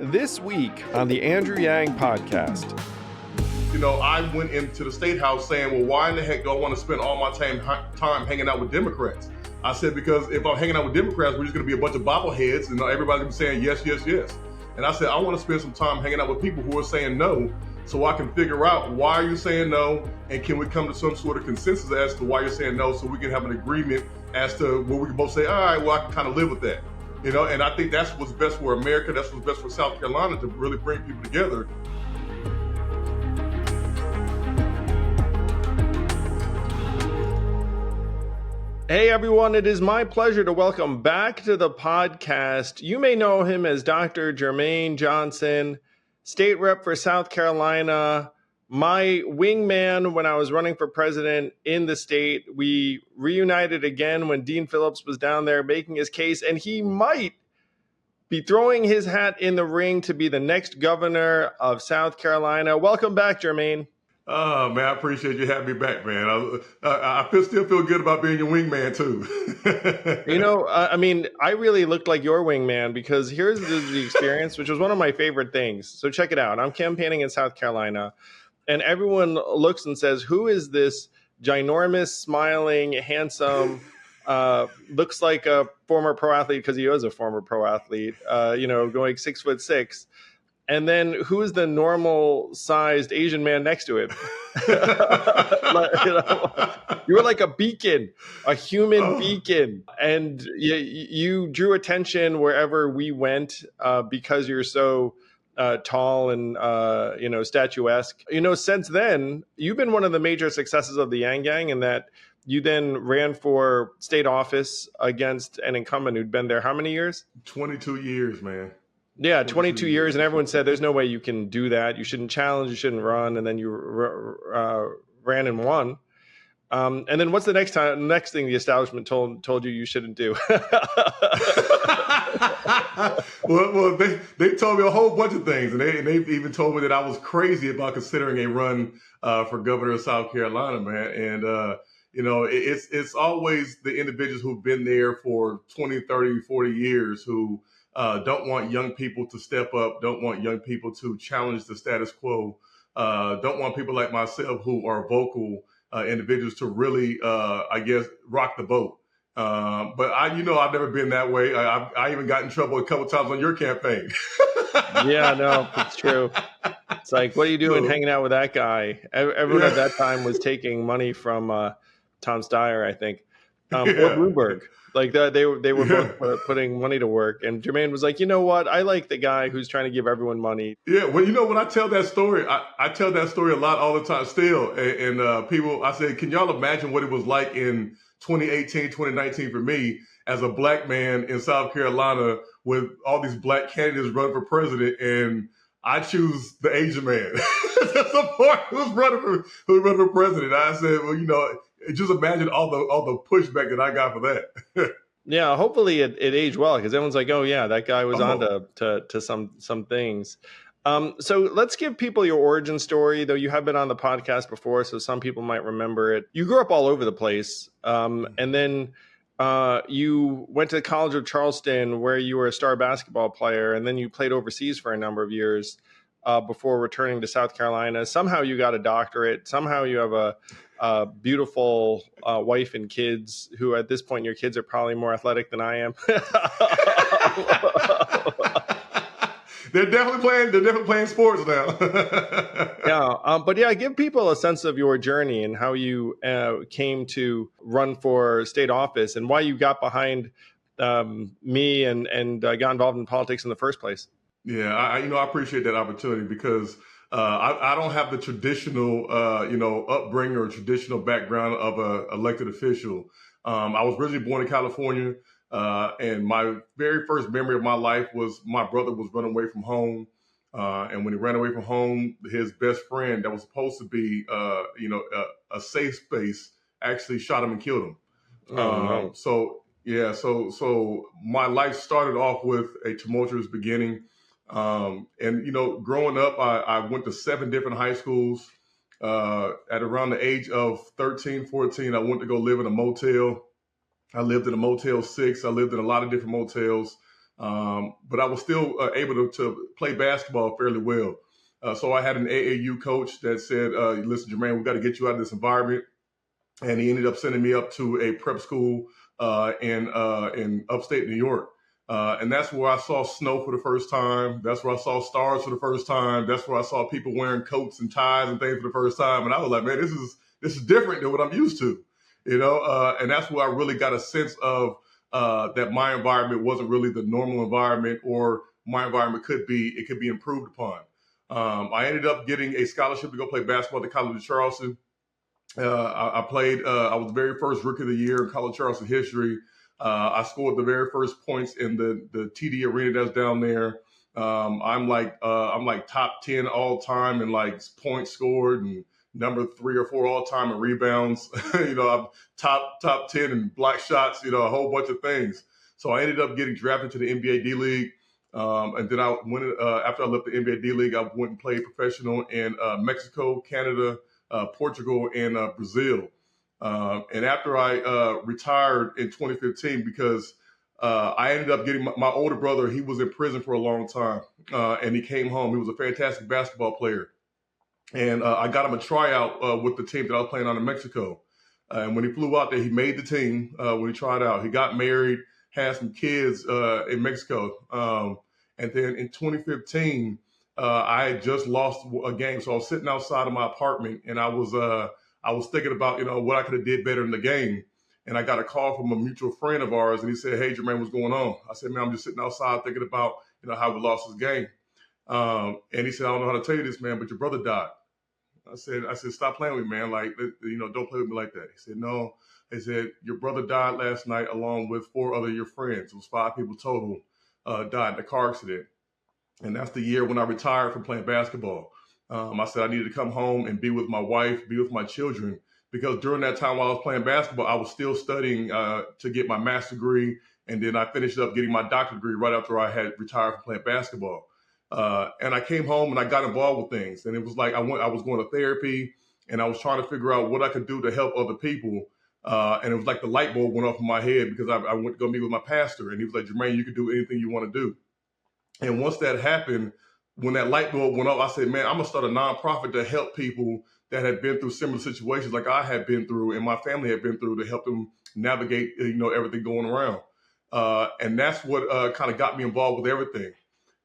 This week on the Andrew Yang podcast. You know, I went into the State House saying, well, why in the heck do I want to spend all my time hanging out with Democrats? I said, because if I'm hanging out with Democrats, we're just going to be a bunch of bobbleheads and everybody's going to be saying yes, yes, yes. And I said, I want to spend some time hanging out with people who are saying no, so I can figure out why are you saying no, and can we come to some sort of consensus as to why you're saying no, so we can have an agreement as to where we can both say, all right, well, I can kind of live with that. You know, and I think that's what's best for America. That's what's best for South Carolina, to really bring people together. Hey everyone, it is my pleasure to welcome back to the podcast. You may know him as Dr. Jermaine Johnson, state rep for South Carolina, my wingman when I was running for president in the state. We reunited again when Dean Phillips was down there making his case, and he might be throwing his hat in the ring to be the next governor of South Carolina. Welcome back, Jermaine. Oh, man, I appreciate you having me back, man. I still feel good about being your wingman, too. I really looked like your wingman because here's the experience, which was one of my favorite things. So check it out. I'm campaigning in South Carolina, and everyone looks and says, who is this ginormous, smiling, handsome, looks like a former pro athlete, because he was a former pro athlete, going 6'6". And then who's the normal sized Asian man next to him? You were like a beacon, a human beacon. And you drew attention wherever we went because you're so tall and, statuesque. Since then, you've been one of the major successes of the Yang Gang in that you then ran for state office against an incumbent who'd been there how many years? 22 years, man. Yeah, 22 years, and everyone said there's no way you can do that. You shouldn't challenge, you shouldn't run, and then you ran and won. And then what's the next thing the establishment told you shouldn't do? well, they told me a whole bunch of things, and they even told me that I was crazy about considering a run for governor of South Carolina, man. And it's always the individuals who've been there for 20, 30, 40 years who don't want young people to step up, don't want young people to challenge the status quo, don't want people like myself who are vocal individuals to really, rock the boat. But I've never been that way. I even got in trouble a couple times on your campaign. Yeah, no, it's true. It's like, what are you doing hanging out with that guy? Everyone at that time was taking money from Tom Steyer, I think, or Bloomberg. Like they were both putting money to work, and Jermaine was like, you know what? I like the guy who's trying to give everyone money. Yeah, well, when I tell that story, I tell that story a lot all the time still. And people, I said, can y'all imagine what it was like in 2018, 2019 for me as a black man in South Carolina with all these black candidates running for president, and I choose the Asian man to support who's running for president. I said, well, just imagine all the pushback that I got for that. Yeah, hopefully it aged well, because everyone's like, oh yeah, that guy was on to some things. So let's give people your origin story, though you have been on the podcast before, so some people might remember it. You grew up all over the place, and then you went to the College of Charleston, where you were a star basketball player, and then you played overseas for a number of years before returning to South Carolina. Somehow you got a doctorate. Somehow you have a beautiful wife and kids who, at this point, your kids are probably more athletic than I am. They're definitely playing sports now. Yeah. Give people a sense of your journey and how you came to run for state office and why you got behind me and got involved in politics in the first place. Yeah, I appreciate that opportunity because I don't have the traditional, upbringing or traditional background of a elected official. I was originally born in California, and my very first memory of my life was my brother was running away from home. And when he ran away from home, his best friend that was supposed to be, a safe space actually shot him and killed him. No. So my life started off with a tumultuous beginning. Growing up, I went to 7 different high schools. At around the age of 13, 14, I went to go live in a motel. I lived in a Motel 6. I lived in a lot of different motels. But I was still able to play basketball fairly well. So I had an AAU coach that said, listen, Jermaine, we got to get you out of this environment. And he ended up sending me up to a prep school in upstate New York. And that's where I saw snow for the first time. That's where I saw stars for the first time. That's where I saw people wearing coats and ties and things for the first time. And I was like, man, this is different than what I'm used to, and that's where I really got a sense of that my environment wasn't really the normal environment, or my environment could be improved upon. I ended up getting a scholarship to go play basketball at the College of Charleston. I played. I was the very first rookie of the year in College of Charleston history. I scored the very first points in the TD arena that's down there. I'm like top 10 all time in like points scored, and number 3 or 4 all time in rebounds. I'm top 10 in block shots. A whole bunch of things. So I ended up getting drafted to the NBA D League. And then I went after I left the NBA D League, I went and played professional in Mexico, Canada, Portugal, and Brazil. And after I retired in 2015, because I ended up getting my older brother, he was in prison for a long time, and he came home. He was a fantastic basketball player. And I got him a tryout with the team that I was playing on in Mexico. And when he flew out there, he made the team when he tried out. He got married, had some kids in Mexico. And then in 2015, I had just lost a game. So I was sitting outside of my apartment, and I was thinking about, what I could have did better in the game. And I got a call from a mutual friend of ours, and he said, hey, Jermaine, what's going on? I said, man, I'm just sitting outside thinking about, how we lost this game. And he said, I don't know how to tell you this, man, but your brother died. I said, stop playing with me, man. Like, don't play with me like that. He said, no. He said, your brother died last night along with 4 other of your friends. It was 5 people total died in a car accident. And that's the year when I retired from playing basketball. I said I needed to come home and be with my wife, be with my children, because during that time while I was playing basketball, I was still studying to get my master's degree. And then I finished up getting my doctorate degree right after I had retired from playing basketball. And I came home and I got involved with things. And it was like I was going to therapy, and I was trying to figure out what I could do to help other people. And it was like the light bulb went off in my head, because I went to go meet with my pastor, and he was like, Jermaine, you can do anything you want to do. And once that happened, when that light bulb went off, I said, man, I'm going to start a nonprofit to help people that had been through similar situations like I had been through and my family had been through, to help them navigate, everything going around. And that's what kind of got me involved with everything.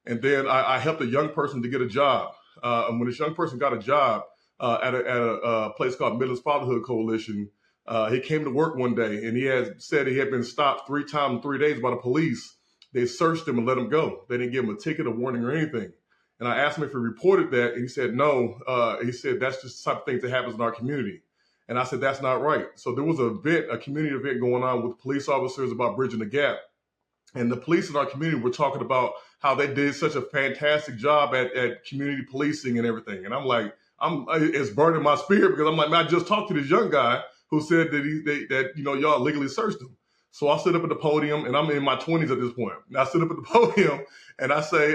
And then I helped a young person to get a job. And when this young person got a job at a place called Midlands Fatherhood Coalition, he came to work one day, and he had said he had been stopped 3 times in 3 days by the police. They searched him and let him go. They didn't give him a ticket, a warning, or anything. And I asked him if he reported that, and he said no. He said that's just the type of thing that happens in our community. And I said that's not right. So there was a community event going on with police officers about bridging the gap. And the police in our community were talking about how they did such a fantastic job at community policing and everything. And I'm like, it's burning my spirit, because I'm like, man, I just talked to this young guy who said that y'all legally searched him. So I stood up at the podium, and I'm in my 20s at this point. And I stood up at the podium, and I say,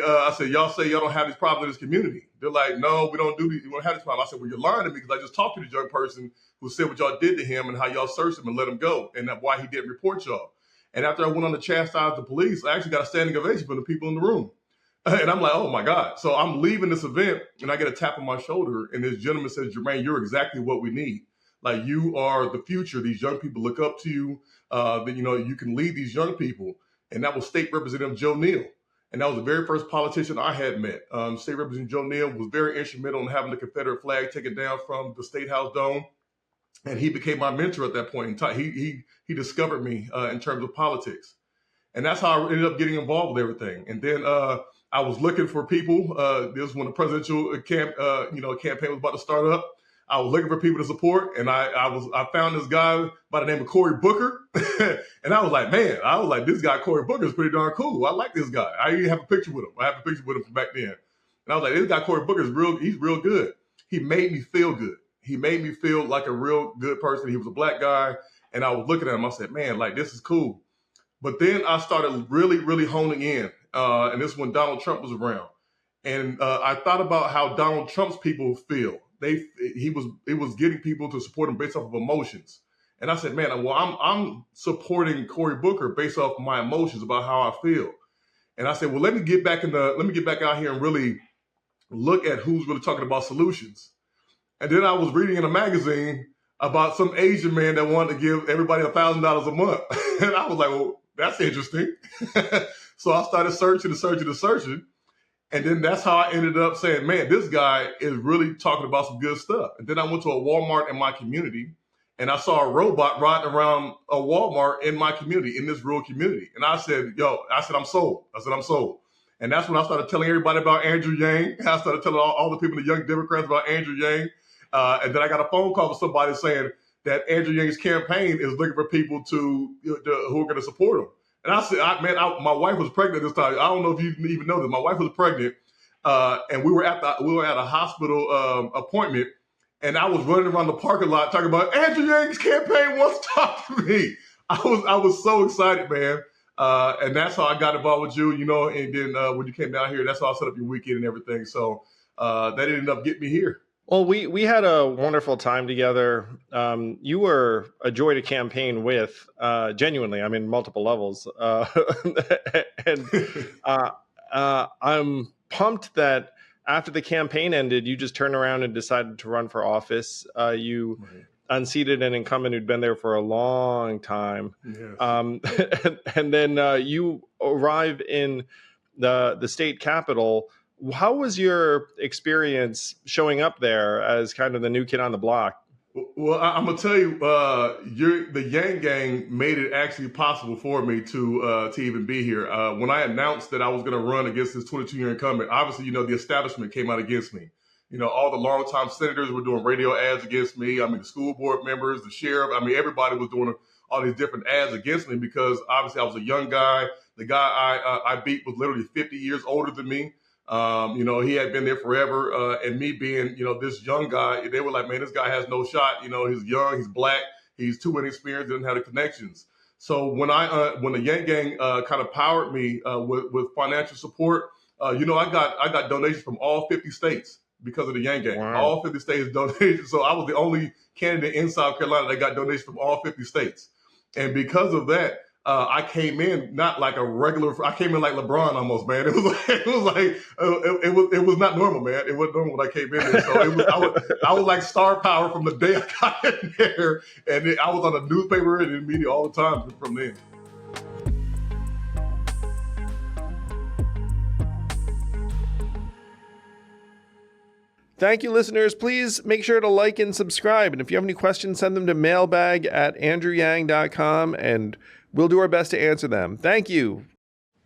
y'all say y'all don't have these problems in this community. They're like, no, we don't do these. We don't have these problems. I said, well, you're lying to me, because I just talked to this young person who said what y'all did to him and how y'all searched him and let him go, and that why he didn't report y'all. And after I went on to chastise the police, I actually got a standing ovation from the people in the room. And I'm like, oh my God. So I'm leaving this event, and I get a tap on my shoulder, and this gentleman says, Jermaine, you're exactly what we need. Like, you are the future. These young people look up to you. That you can lead these young people. And that was State Representative Joe Neal. And that was the very first politician I had met. State Representative Joe Neal was very instrumental in having the Confederate flag taken down from the State House dome. And he became my mentor at that point in time. He discovered me in terms of politics. And that's how I ended up getting involved with everything. And then I was looking for people. This was when the presidential campaign was about to start up. I was looking for people to support, and I found this guy by the name of Cory Booker, and I was like, this guy Cory Booker is pretty darn cool. I like this guy. I even have a picture with him. I have a picture with him from back then, and I was like, this guy Cory Booker he's real good. He made me feel good. He made me feel like a real good person. He was a black guy, and I was looking at him. I said, man, like, this is cool. But then I started really, really honing in, and this is when Donald Trump was around, and I thought about how Donald Trump's people feel. He was getting people to support him based off of emotions. And I said, man, well, I'm supporting Cory Booker based off of my emotions about how I feel. And I said, well, let me get back out here and really look at who's really talking about solutions. And then I was reading in a magazine about some Asian man that wanted to give everybody $1,000 a month. And I was like, well, that's interesting. So I started searching. And then that's how I ended up saying, man, this guy is really talking about some good stuff. And then I went to a Walmart in my community, and I saw a robot riding around a Walmart in my community, in this rural community. And I said, I'm sold. And that's when I started telling everybody about Andrew Yang. I started telling all the people, the young Democrats, about Andrew Yang. And then I got a phone call from somebody saying that Andrew Yang's campaign is looking for people who are going to support him. And I said, my wife was pregnant this time. I don't know if you even know this. My wife was pregnant, and we were at a hospital appointment, and I was running around the parking lot talking about Andrew Yang's campaign wants to talk to me. I was so excited, man. And that's how I got involved with you, and then when you came down here, that's how I set up your weekend and everything. So that ended up getting me here. Well, we had a wonderful time together. You were a joy to campaign with, genuinely. I mean, multiple levels. And I'm pumped that after the campaign ended, you just turned around and decided to run for office. You unseated an incumbent who'd been there for a long time. Yes. And then you arrive in the state capitol. How was your experience showing up there as kind of the new kid on the block? Well, I'm gonna tell you, the Yang Gang made it actually possible for me to even be here. When I announced that I was going to run against this 22-year incumbent, obviously, the establishment came out against me. All the longtime senators were doing radio ads against me. I mean, the school board members, the sheriff. I mean, everybody was doing all these different ads against me because obviously I was a young guy. The guy I beat was literally 50 years older than me. He had been there forever. And me being, this young guy, they were like, man, this guy has no shot. He's young, he's black, he's too inexperienced, doesn't have the connections. So when the Yang Gang kind of powered me with financial support, I got donations from all 50 states because of the Yang Gang. Wow. All 50 states donated. So I was the only candidate in South Carolina that got donations from all 50 states. And because of that, I came in not like a regular. I came in like LeBron almost, man. It was not normal, man. It wasn't normal when I came in there. So I was like star power from the day I got in there, and I was on the newspaper and in the media all the time from then. Thank you, listeners. Please make sure to like and subscribe. And if you have any questions, send them to mailbag@andrewyang.com, and we'll do our best to answer them. Thank you.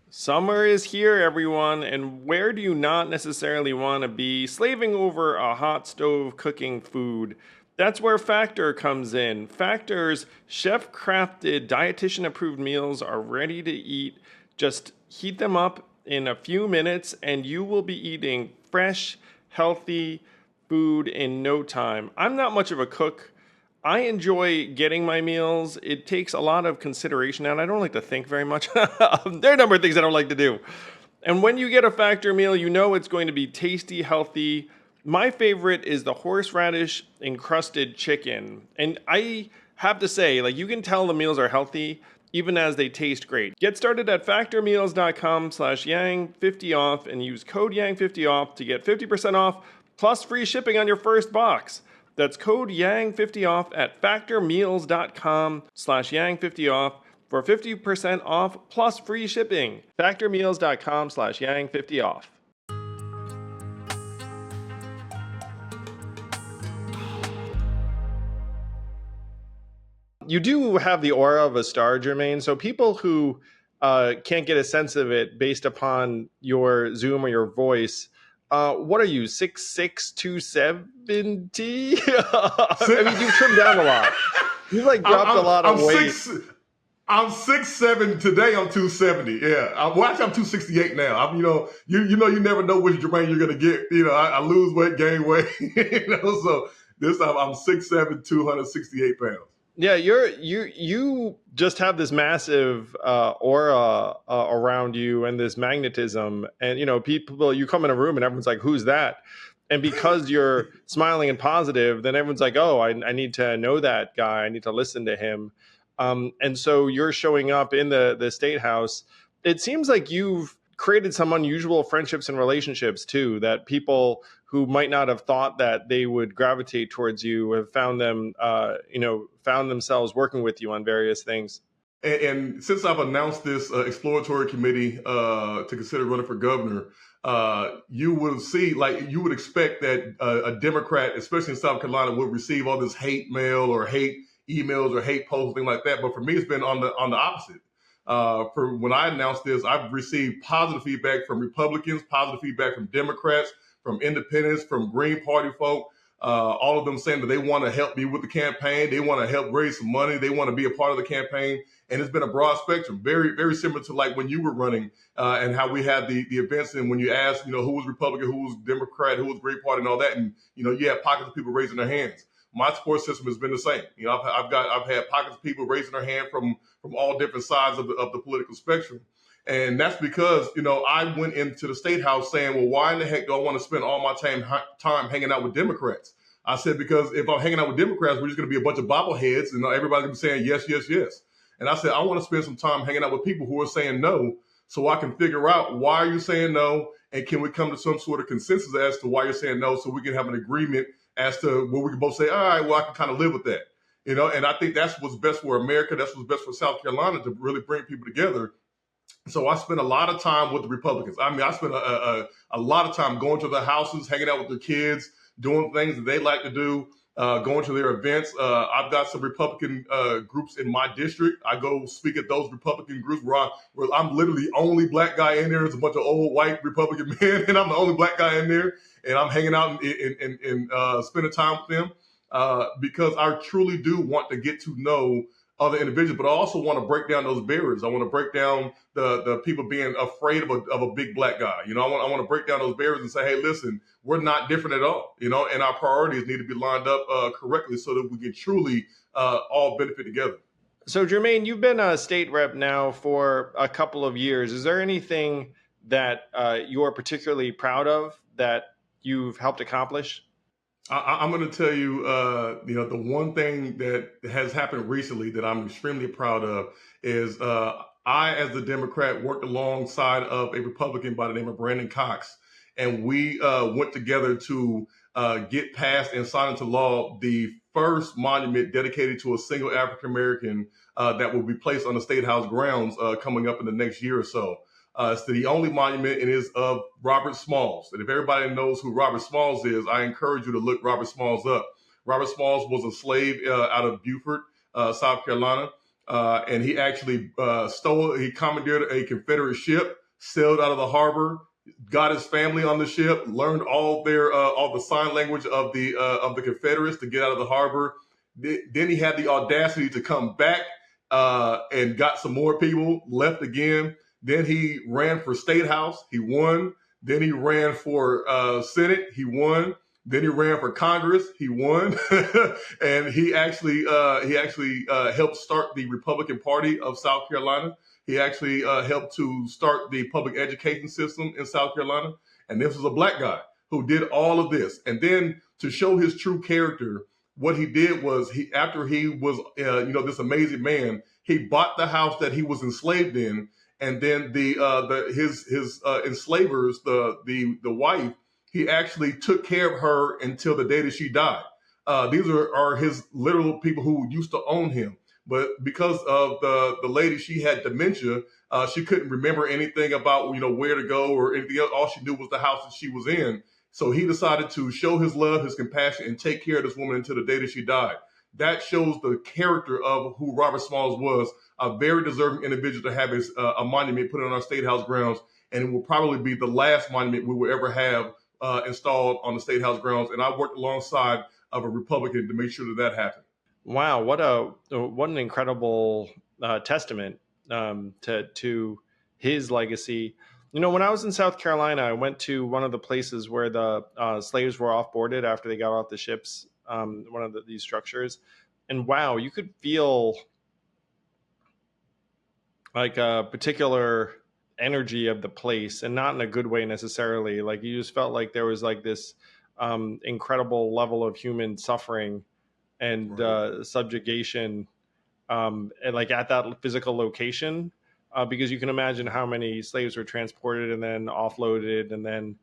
Summer is here, everyone. And where do you not necessarily want to be? Slaving over a hot stove cooking food. That's where Factor comes in. Factor's chef-crafted, dietitian-approved meals are ready to eat. Just heat them up in a few minutes, and you will be eating fresh, healthy food in no time. I'm not much of a cook. I enjoy getting my meals. It takes a lot of consideration, and I don't like to think very much. There are a number of things I don't like to do. And when you get a Factor meal, you know it's going to be tasty, healthy. My favorite is the horseradish encrusted chicken. And I have to say, you can tell the meals are healthy even as they taste great. Get started at factormeals.com/yang50off and use code yang50off to get 50% off plus free shipping on your first box. That's code yang50off at factormeals.com/yang50off for 50% off plus free shipping. Factormeals.com/yang50off. You do have the aura of a star, Jermaine. So people who can't get a sense of it based upon your Zoom or your voice, what are you, 6'6", 270? I mean, you've trimmed down a lot. You've dropped a lot of weight. I'm 6'7" today. I'm 270. Yeah. Actually, I'm 268 now. You never know which Jermaine you're gonna get. I lose weight, gain weight. So this time I'm 6'7", 268 pounds. Yeah, you just have this massive aura around you and this magnetism, and people, you come in a room and everyone's like, "Who's that?" And because you're smiling and positive, then everyone's like, "Oh, I need to know that guy. I need to listen to him." And so you're showing up in the State House. It seems like you've created some unusual friendships and relationships too, that people who might not have thought that they would gravitate towards you have found them, found themselves working with you on various things. And since I've announced this exploratory committee to consider running for governor, you will see, like, you would expect that a Democrat, especially in South Carolina, would receive all this hate mail or hate emails or hate posts, things like that. But for me, it's been on the opposite. For when I announced this, I've received positive feedback from Republicans, positive feedback from Democrats, from independents, from Green Party folk. All of them saying that they want to help me with the campaign. They want to help raise some money. They want to be a part of the campaign. And it's been a broad spectrum, very, very similar to like when you were running and how we had the events. And when you asked, who was Republican, who was Democrat, who was Green Party and all that. And, you had pockets of people raising their hands. My support system has been the same. I've had pockets of people raising their hand from all different sides of the political spectrum. And that's because, I went into the State House saying, well, why in the heck do I want to spend all my time hanging out with Democrats? I said, because if I'm hanging out with Democrats, we're just going to be a bunch of bobbleheads and everybody's going to be saying yes, yes, yes. And I said, I want to spend some time hanging out with people who are saying no so I can figure out why are you saying no and can we come to some sort of consensus as to why you're saying no so we can have an agreement as to where we can both say, all right, well, I can kind of live with that. And I think that's what's best for America. That's what's best for South Carolina, to really bring people together. So I spent a lot of time with the Republicans. I mean, I spent a lot of time going to their houses, hanging out with their kids, doing things that they like to do, going to their events. I've got some Republican groups in my district. I go speak at those Republican groups where I'm literally the only black guy in there. There's a bunch of old white Republican men, and I'm the only black guy in there. And I'm hanging out and spending time with them because I truly do want to get to know other individuals, but I also want to break down those barriers. I want to break down the people being afraid of a big black guy. I want to break down those barriers and say, hey, listen, we're not different at all. And our priorities need to be lined up correctly so that we can truly all benefit together. So, Jermaine, you've been a state rep now for a couple of years. Is there anything that you're particularly proud of that you've helped accomplish? I'm going to tell you, the one thing that has happened recently that I'm extremely proud of is I, as the Democrat, worked alongside of a Republican by the name of Brandon Cox, and we went together to get passed and sign into law the first monument dedicated to a single African American that will be placed on the State House grounds coming up in the next year or so. It's the only monument, and is of Robert Smalls. And if everybody knows who Robert Smalls is, I encourage you to look Robert Smalls up. Robert Smalls was a slave out of Beaufort, South Carolina, and he actually he commandeered a Confederate ship, sailed out of the harbor, got his family on the ship, learned all the sign language of the Confederates to get out of the harbor. Then he had the audacity to come back and got some more people, left again. Then he ran for State House. He won. Then he ran for Senate. He won. Then he ran for Congress. He won. And he actually helped start the Republican Party of South Carolina. He actually helped to start the public education system in South Carolina. And this was a black guy who did all of this. And then to show his true character, what he did was after he was this amazing man, he bought the house that he was enslaved in. And then his enslavers, the wife, he actually took care of her until the day that she died. These are his literal people who used to own him. But because of the lady, she had dementia. She couldn't remember anything about where to go or anything else. All she knew was the house that she was in. So he decided to show his love, his compassion, and take care of this woman until the day that she died. That shows the character of who Robert Smalls was. A very deserving individual to have a monument put on our State House grounds, and it will probably be the last monument we will ever have installed on the State House grounds. And I worked alongside of a Republican to make sure that happened. Wow, what an incredible testament to his legacy. When I was in South Carolina, I went to one of the places where the slaves were offboarded after they got off the ships, one of these structures, and wow, you could feel like a particular energy of the place, and not in a good way necessarily. Like you just felt like there was like this incredible level of human suffering and subjugation, and like at that physical location. because you can imagine how many slaves were transported and then offloaded, and then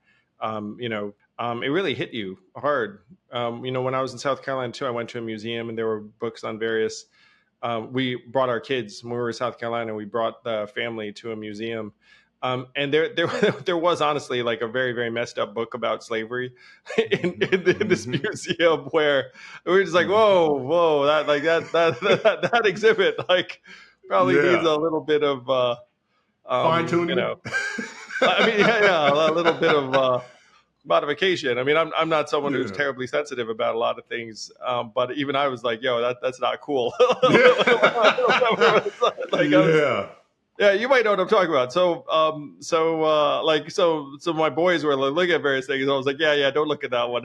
it really hit you hard. When I was in South Carolina too, I went to a museum and there were books on various. We brought our kids when we were in South Carolina. We brought the family to a museum, and there was honestly like a very, very messed up book about slavery in this museum where we were just like, whoa, that exhibit like probably needs a little bit of fine tuning. A little bit of modification. I mean, I'm not someone who's terribly sensitive about a lot of things, but even I was like, yo, that's not cool. Yeah, you might know what I'm talking about. So my boys were like, looking at various things. And I was like, yeah, don't look at that one.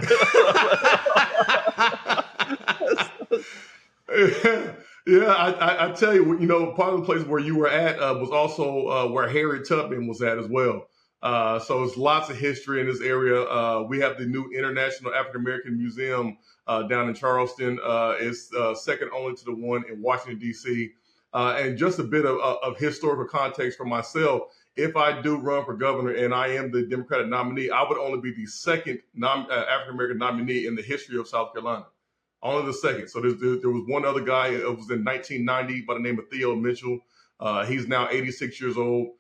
I tell you, part of the place where you were at was also where Harriet Tubman was at as well. So there's lots of history in this area. We have the new International African American Museum down in Charleston. It's second only to the one in Washington, D.C. And just a bit of historical context for myself. If I do run for governor and I am the Democratic nominee, I would only be the second African American nominee in the history of South Carolina. Only the second. So there was one other guy. It was in 1990 by the name of Theo Mitchell. He's now 86 years old,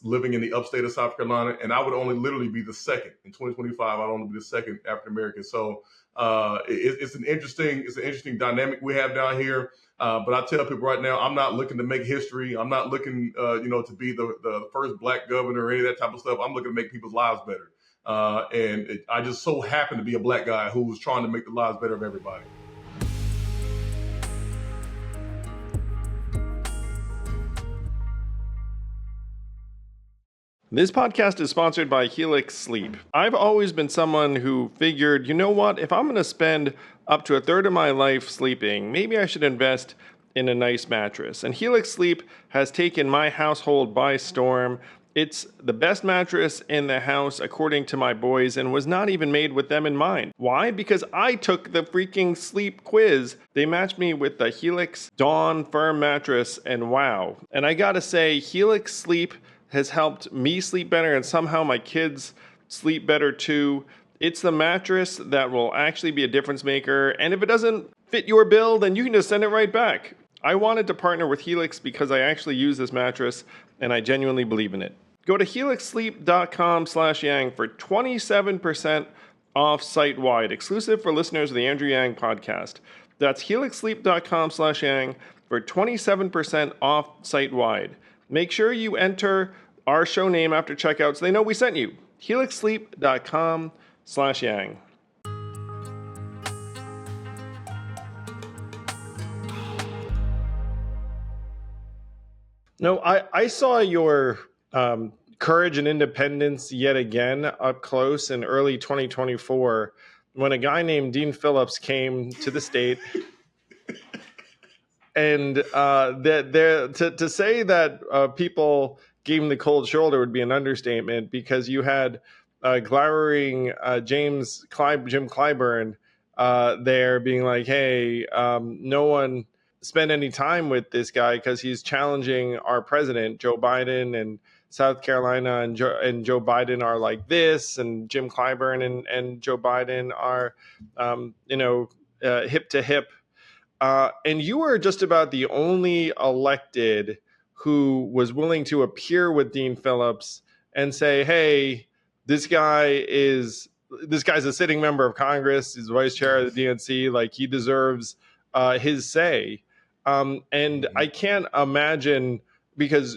living in the upstate of South Carolina, and I would only literally be the second in 2025. I'd only be the second African American. So it's an interesting dynamic we have down here. But I tell people right now, I'm not looking to make history. I'm not looking, to be the first black governor or any of that type of stuff. I'm looking to make people's lives better. I just so happen to be a black guy who was trying to make the lives better of everybody. This podcast is sponsored by Helix Sleep. I've always been someone who figured, you know what, if I'm going to spend up to a third of my life sleeping, maybe I should invest in a nice mattress. And Helix Sleep has taken my household by storm. It's the best mattress in the house, according to my boys, and was not even made with them in mind. Why? Because I took the freaking sleep quiz. They matched me with the Helix Dawn Firm mattress, and wow. And I gotta say, Helix Sleep has helped me sleep better, and somehow my kids sleep better too. It's the mattress that will actually be a difference maker, and if it doesn't fit your bill, then you can just send it right back. I wanted to partner with Helix because I actually use this mattress, and I genuinely believe in it. Go to helixsleep.com/yang for 27% off site-wide, exclusive for listeners of the Andrew Yang podcast. That's helixsleep.com/yang for 27% off site-wide. Make sure you enter our show name after checkout so they know we sent you. helixsleep.com/yang. No, I saw your courage and independence yet again up close in early 2024 when a guy named Dean Phillips came to the state. And to say that people gave him the cold shoulder would be an understatement, because you had glowering Jim Clyburn there being like, hey, no one spend any time with this guy because he's challenging our president, Joe Biden, and South Carolina and Joe Biden are like this, and Jim Clyburn and Joe Biden are, hip to hip. And you were just about the only elected who was willing to appear with Dean Phillips and say, hey, this guy's a sitting member of Congress. He's vice chair of the DNC. Like, he deserves his say. And I can't imagine, because,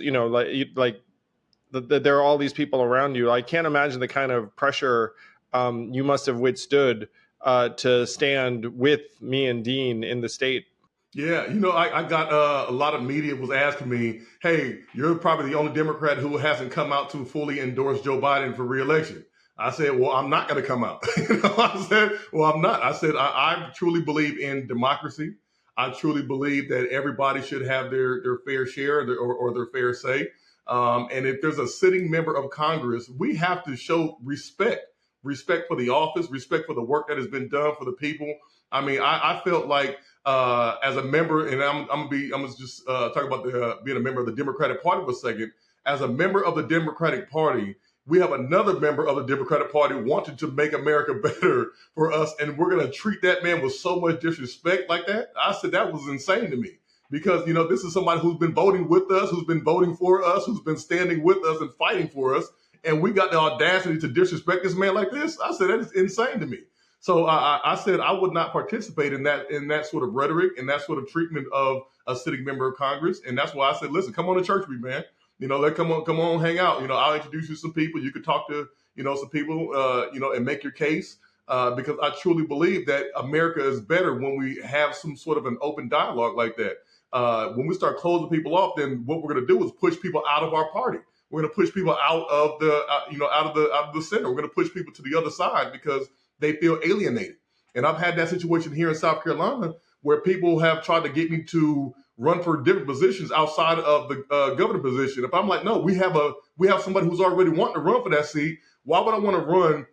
there are all these people around you. I can't imagine the kind of pressure you must have withstood to stand with me and Dean in the state. Yeah, I got a lot of media was asking me, hey, you're probably the only Democrat who hasn't come out to fully endorse Joe Biden for re-election. I said, well, I'm not going to come out. I said, well, I'm not. I said, I truly believe in democracy. I truly believe that everybody should have their fair share or their fair say. And if there's a sitting member of Congress, we have to show respect respect for the office, respect for the work that has been done for the people. I mean, I felt like as a member, and I'm gonna just talk about being a member of the Democratic Party for a second. As a member of the Democratic Party, we have another member of the Democratic Party wanting to make America better for us, and we're going to treat that man with so much disrespect like that. I said that was insane to me because, this is somebody who's been voting with us, who's been voting for us, who's been standing with us and fighting for us, and we got the audacity to disrespect this man like this. I said that is insane to me. So I said I would not participate in that sort of rhetoric and that sort of treatment of a sitting member of Congress, and that's why I said, listen, come on to church with me, man. Come on, hang out. I'll introduce you to some people. You can talk to, some people, and make your case. Because I truly believe that America is better when we have some sort of an open dialogue like that. When we start closing people off, then what we're going to do is push people out of our party. We're going to push people out of the, out of the center. We're going to push people to the other side because they feel alienated. And I've had that situation here in South Carolina where people have tried to get me to run for different positions outside of the governor position. If I'm like, no, we have somebody who's already wanting to run for that seat. Why would I want to run,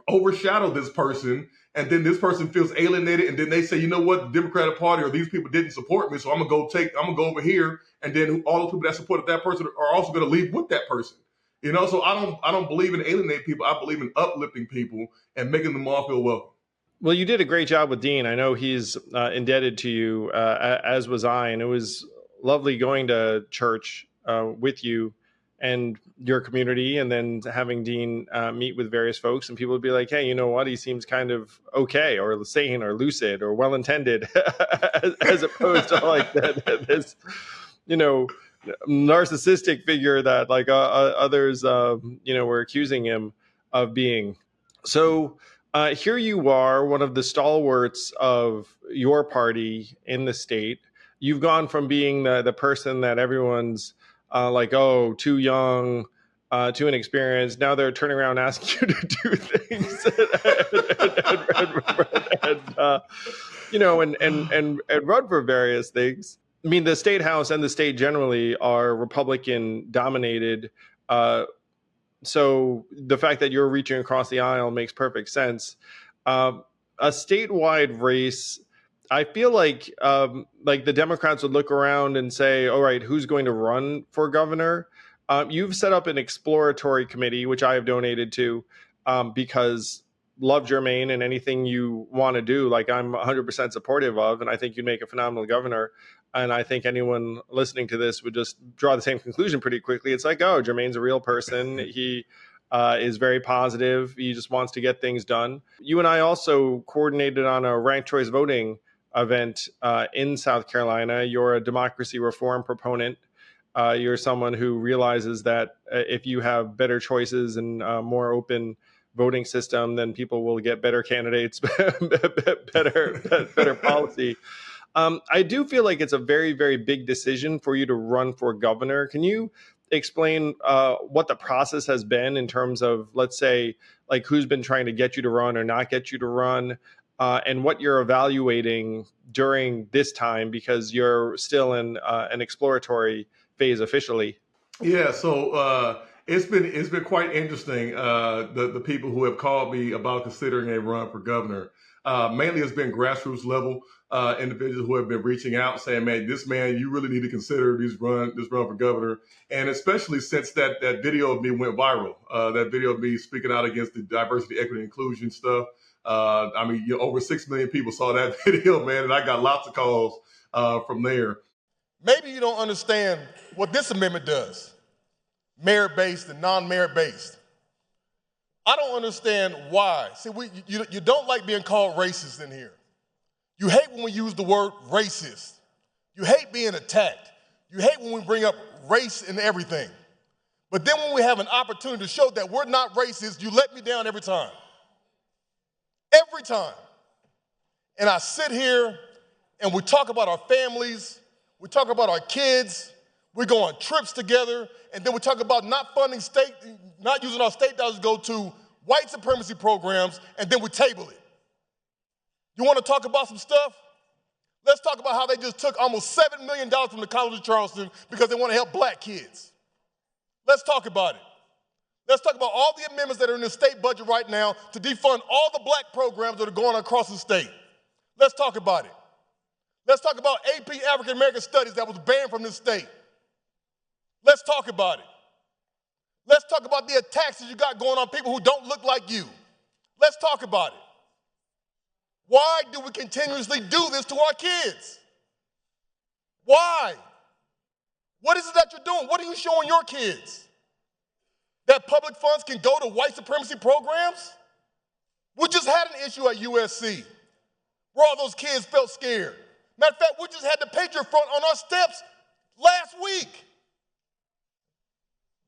overshadow this person, and then this person feels alienated, and then they say, you know what, the Democratic Party or these people didn't support me, so I'm gonna go over here, and then all the people that supported that person are also going to leave with that person. So I don't believe in alienating people. I believe in uplifting people and making them all feel welcome. Well, you did a great job with Dean. I know he's indebted to you, as was I, and it was lovely going to church with you and your community, and then having Dean meet with various folks, and people would be like, hey, you know what? He seems kind of okay, or sane, or lucid, or well-intended, as opposed to like this, narcissistic figure that like others, were accusing him of being. So here you are, one of the stalwarts of your party in the state. You've gone from being the person that everyone's like, oh, too young, too inexperienced. Now they're turning around asking you to do things, and run for various things. I mean, the state house and the state generally are Republican dominated. So the fact that you're reaching across the aisle makes perfect sense. A statewide race, I feel like the Democrats would look around and say, all right, who's going to run for governor? You've set up an exploratory committee, which I have donated to because love Jermaine, and anything you want to do, like I'm 100% supportive of, and I think you'd make a phenomenal governor. And I think anyone listening to this would just draw the same conclusion pretty quickly. It's like, oh, Jermaine's a real person. He is very positive. He just wants to get things done. You and I also coordinated on a ranked choice voting event in South Carolina. You're a democracy reform proponent. You're someone who realizes that if you have better choices and more open voting system, then people will get better candidates, better policy. I do feel like it's a very, very big decision for you to run for governor. Can you explain what the process has been in terms of, let's say, like who's been trying to get you to run or not get you to run, and what you're evaluating during this time, because you're still in an exploratory phase officially? Yeah, so it's been quite interesting. The people who have called me about considering a run for governor. Mainly it's been grassroots level individuals who have been reaching out saying, man, you really need to consider this run for governor. And especially since that video of me went viral, that video of me speaking out against the diversity, equity, inclusion stuff. Over 6 million people saw that video, man, and I got lots of calls from there. Maybe you don't understand what this amendment does, merit-based and non-merit-based. I don't understand why. See, you don't like being called racist in here. You hate when we use the word racist. You hate being attacked. You hate when we bring up race in everything. But then when we have an opportunity to show that we're not racist, you let me down every time. Every time. And I sit here and we talk about our families, we talk about our kids, we go on trips together, and then we talk about not using our state dollars to go to white supremacy programs, and then we table it. You want to talk about some stuff? Let's talk about how they just took almost $7 million from the College of Charleston because they want to help black kids. Let's talk about it. Let's talk about all the amendments that are in the state budget right now to defund all the black programs that are going across the state. Let's talk about it. Let's talk about AP African American Studies that was banned from this state. Let's talk about it. Let's talk about the attacks that you got going on people who don't look like you. Let's talk about it. Why do we continuously do this to our kids? Why? What is it that you're doing? What are you showing your kids? That public funds can go to white supremacy programs? We just had an issue at USC where all those kids felt scared. Matter of fact, we just had the Patriot Front on our steps last week.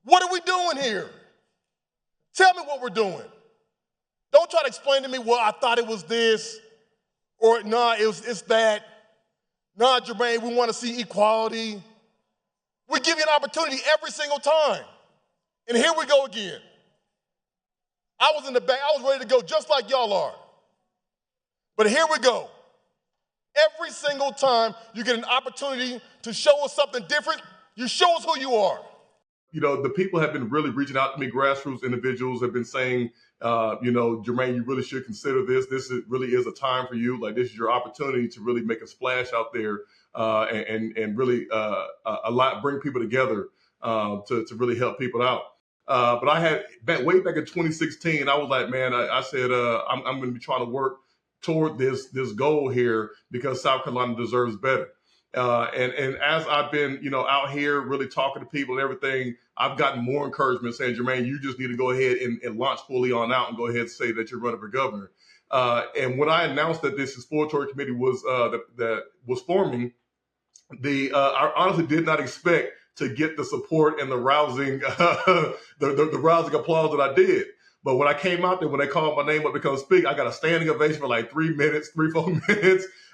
What are we doing here? Tell me what we're doing. Don't try to explain to me, well, I thought it was this, or nah, it's that. Nah, Jermaine, we want to see equality. We give you an opportunity every single time. And here we go again. I was in the back, I was ready to go just like y'all are. But here we go. Every single time you get an opportunity to show us something different, you show us who you are. The people have been really reaching out to me. Grassroots individuals have been saying, Jermaine, you really should consider this. Really is a time for you. Like, this is your opportunity to really make a splash out there and really bring people together to really help people out. But I had way back in 2016, I was like, man, I said, I'm going to be trying to work toward this goal here because South Carolina deserves better. And as I've been, out here really talking to people and everything, I've gotten more encouragement saying, Jermaine, you just need to go ahead and launch fully on out and go ahead and say that you're running for governor. And when I announced that this exploratory committee was that was forming, I honestly did not expect to get the support and the rousing the rousing applause that I did. But when I came out there, when they called my name up to come speak, I got a standing ovation for like 4 minutes.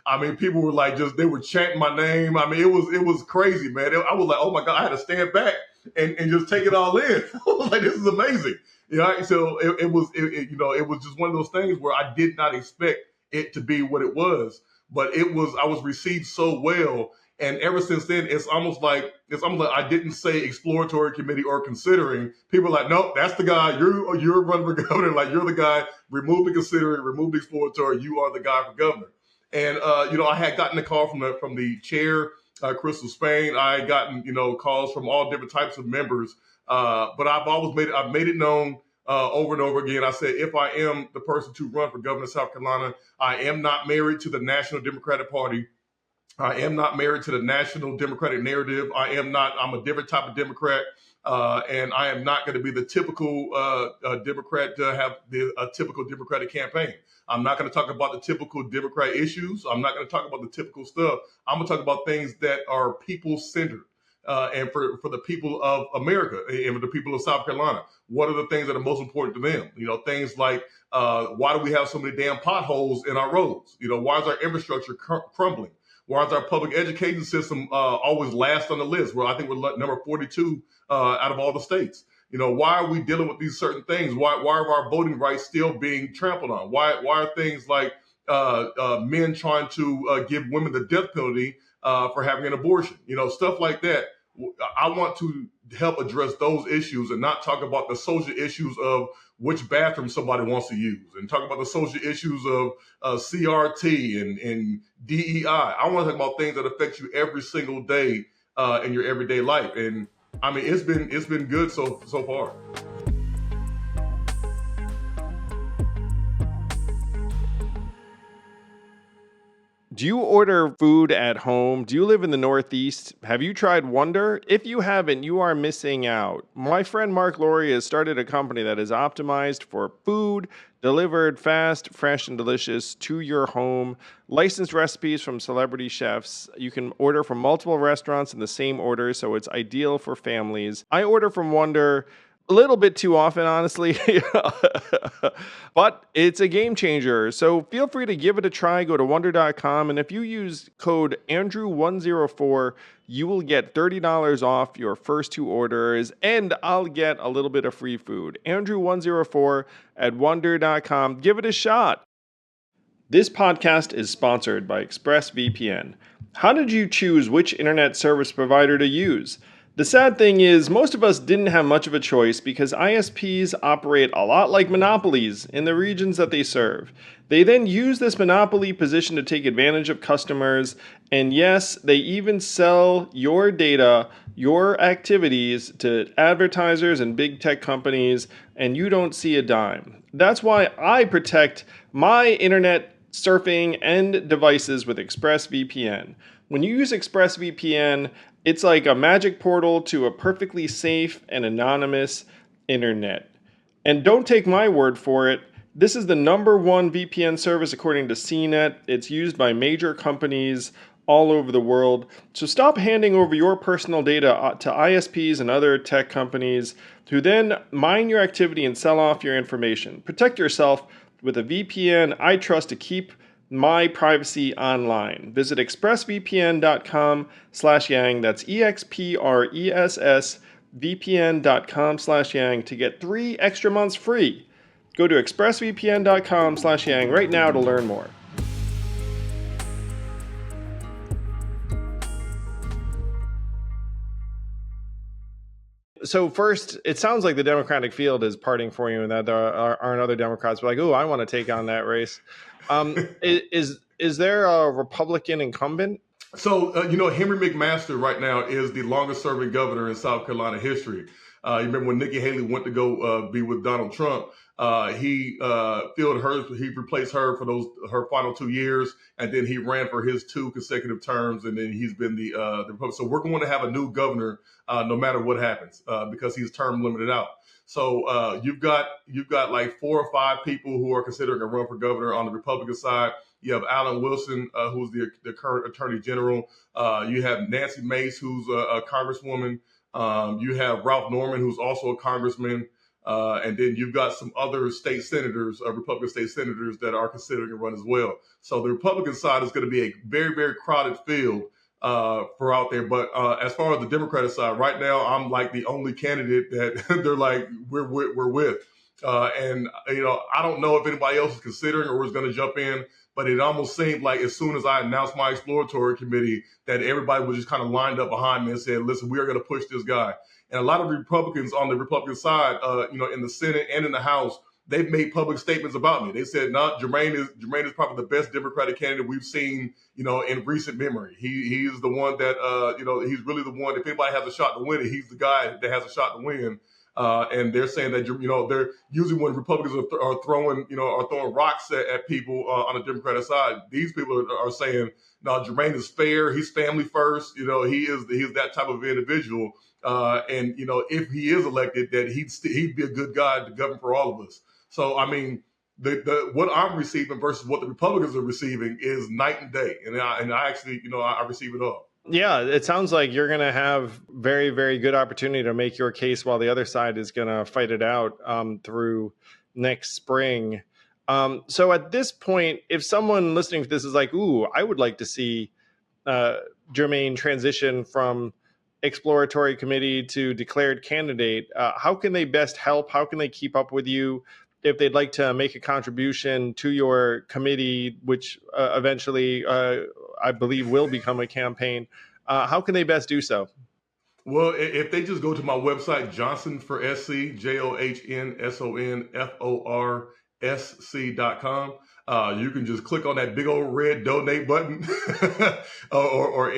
I mean, people were like, they were chanting my name. I mean, it was crazy, man. I was like, oh my God, I had to stand back and just take it all in. I was like, this is amazing. So it was just one of those things where I did not expect it to be what it was, but I was received so well. And ever since then, it's almost like I didn't say exploratory committee or considering. People are like, nope, that's the guy. You're running for governor. Like, you're the guy. Remove the considering, remove the exploratory. You are the guy for governor. And I had gotten a call from the chair, Crystal Spain. I had gotten calls from all different types of members. But I've made it known over and over again. I said, if I am the person to run for governor of South Carolina, I am not married to the National Democratic Party. I am not married to the national Democratic narrative. I'm a different type of Democrat. And I am not going to be the typical Democrat to have a typical Democratic campaign. I'm not going to talk about the typical Democrat issues. I'm not going to talk about the typical stuff. I'm going to talk about things that are people-centered. And for the people of America and for the people of South Carolina, what are the things that are most important to them? Things like, why do we have so many damn potholes in our roads? Why is our infrastructure crumbling? Why is our public education system always last on the list? Well, I think we're number 42 out of all the states. Why are we dealing with these certain things? Why are our voting rights still being trampled on? Why are things like men trying to give women the death penalty for having an abortion? Stuff like that. I want to help address those issues and not talk about the social issues of which bathroom somebody wants to use and talk about the social issues of CRT and DEI. I want to talk about things that affect you every single day in your everyday life. And I mean, it's been good so far. Do you order food at home? Do you live in the Northeast? Have you tried Wonder? If you haven't, you are missing out. My friend Mark Laurie has started a company that is optimized for food delivered fast, fresh, and delicious to your home. Licensed recipes from celebrity chefs. You can order from multiple restaurants in the same order, so it's ideal for families. I order from Wonder a little bit too often, honestly, but it's a game changer. So feel free to give it a try. Go to wonder.com. And if you use code Andrew104, you will get $30 off your first 2 orders, and I'll get a little bit of free food. Andrew104 at wonder.com. Give it a shot. This podcast is sponsored by ExpressVPN. How did you choose which internet service provider to use? The sad thing is, most of us didn't have much of a choice because ISPs operate a lot like monopolies in the regions that they serve. They then use this monopoly position to take advantage of customers, and yes, they even sell your data, your activities to advertisers and big tech companies, and you don't see a dime. That's why I protect my internet surfing and devices with ExpressVPN. When you use ExpressVPN, it's like a magic portal to a perfectly safe and anonymous internet. And don't take my word for it. This is the #1 VPN service according to CNET. It's used by major companies all over the world. So stop handing over your personal data to ISPs and other tech companies who then mine your activity and sell off your information. Protect yourself with a VPN I trust to keep my privacy online. Visit expressvpn.com/yang. That's expressvpn.com/yang to get 3 extra months free. Go to expressvpn.com/yang right now to learn more. So first, it sounds like the Democratic field is parting for you, and that there aren't other Democrats like, "Oh, I want to take on that race." Is there a Republican incumbent? So, Henry McMaster right now is the longest serving governor in South Carolina history. You remember when Nikki Haley went to go be with Donald Trump, he replaced her for her final 2 years, and then he ran for his 2 consecutive terms, and then he's been the Republican. So we're going to have a new governor no matter what happens because he's term limited out. So you've got like 4 or 5 people who are considering a run for governor on the Republican side. You have Alan Wilson, who's the current Attorney General. You have Nancy Mace, who's a Congresswoman. You have Ralph Norman, who's also a congressman. And then you've got some other state senators, Republican state senators, that are considering a run as well. So the Republican side is going to be a very, very crowded field for out there. But as far as the Democratic side, right now, I'm like the only candidate that they're like, we're with. And I don't know if anybody else is considering or is going to jump in, but it almost seemed like as soon as I announced my exploratory committee that everybody was just kind of lined up behind me and said, listen, we are going to push this guy. And a lot of Republicans on the Republican side, in the Senate and in the House, they've made public statements about me. They said, no, Jermaine is probably the best Democratic candidate we've seen, in recent memory. He is the one that, he's really the one. If anybody has a shot to win it, he's the guy that has a shot to win. And they're saying that, they're usually when Republicans are throwing rocks at people on the Democratic side, these people are saying, no, Jermaine is fair. He's family first. He is that type of individual. And if he is elected, that he'd be a good guy to govern for all of us. So, I mean, the what I'm receiving versus what the Republicans are receiving is night and day. And I actually, I receive it all. Yeah, it sounds like you're going to have very, very good opportunity to make your case while the other side is going to fight it out through next spring. So at this point, if someone listening to this is like, ooh, I would like to see Jermaine transition from exploratory committee to declared candidate, how can they best help? How can they keep up with you if they'd like to make a contribution to your committee, which eventually I believe will become a campaign? How can they best do so? Well, if they just go to my website, johnsonforsc, JOHNSONFORSC.com, you can just click on that big old red donate button, or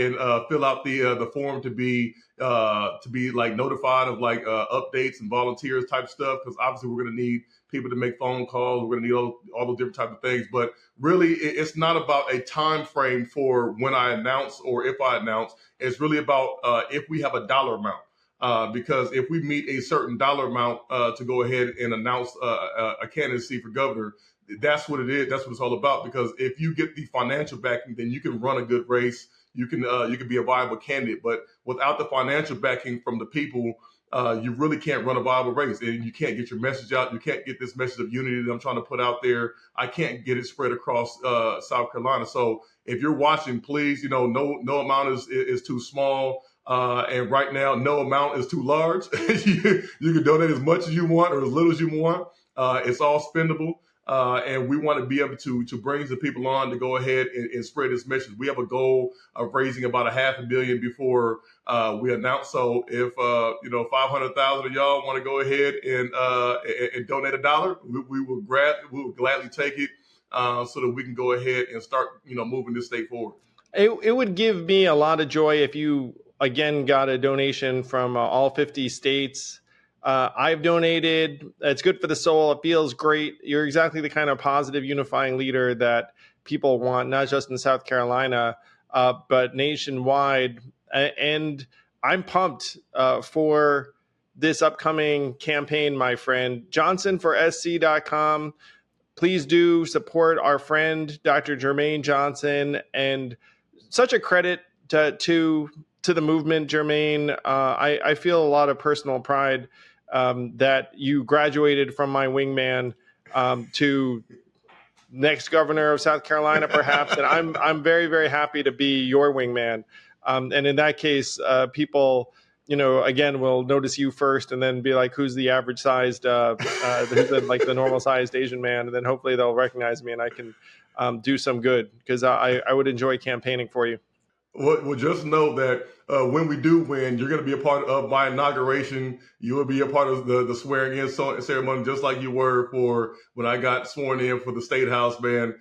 fill out the form to be like notified of like updates and volunteers type stuff. Because obviously we're going to need people to make phone calls. We're going to need all those different types of things. But really, it's not about a time frame for when I announce or if I announce. It's really about if we have a dollar amount. Because if we meet a certain dollar amount to go ahead and announce a candidacy for governor, that's what it is. That's what it's all about. Because if you get the financial backing, then you can run a good race. You can be a viable candidate. But without the financial backing from the people, you really can't run a viable race, and you can't get your message out. You can't get this message of unity that I'm trying to put out there. I can't get it spread across South Carolina. So if you're watching, please, no amount is too small. And right now, no amount is too large. You can donate as much as you want or as little as you want. It's all spendable. and we want to be able to bring some people on to go ahead and spread this message. We have a goal of raising about $500,000 before we announce. So if 500,000 of y'all want to go ahead and donate $1, we will gladly take it so that we can go ahead and start moving this state forward. It would give me a lot of joy if you again got a donation from all 50 states. I've donated. It's good for the soul. It feels great. You're exactly the kind of positive, unifying leader that people want, not just in South Carolina, but nationwide. And I'm pumped for this upcoming campaign, my friend. JohnsonforSC.com. Please do support our friend, Dr. Jermaine Johnson. And such a credit to the movement, Jermaine. I feel a lot of personal pride that you graduated from my wingman to next governor of South Carolina, perhaps. And I'm very, very happy to be your wingman. And in that case, people, again, will notice you first and then be like, who's the average sized, who's the normal sized Asian man? And then hopefully they'll recognize me and I can do some good, because I would enjoy campaigning for you. Well, just know that when we do win, you're going to be a part of my inauguration. You will be a part of the swearing in ceremony, just like you were for when I got sworn in for the State House, man.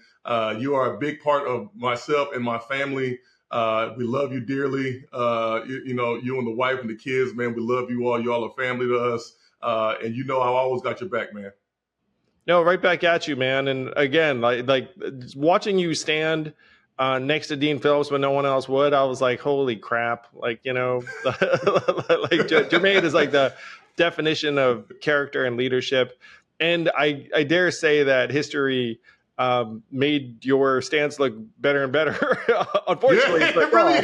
You are a big part of myself and my family. We love you dearly. You and the wife and the kids, man, we love you all. You all are family to us. And I've always got your back, man. No, right back at you, man. And again, like watching you stand next to Dean Phillips when no one else would, I was like, holy crap. Like, Jermaine is like the definition of character and leadership. And I dare say that history made your stance look better and better. Unfortunately, yeah, it really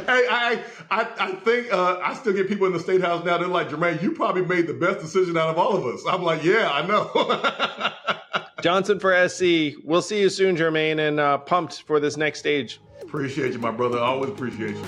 Hey, I think I still get people in the State House now. They're like, Jermaine, you probably made the best decision out of all of us. I'm like, yeah, I know. Johnson for SC. We'll see you soon, Jermaine, and pumped for this next stage. Appreciate you, my brother. I always appreciate you.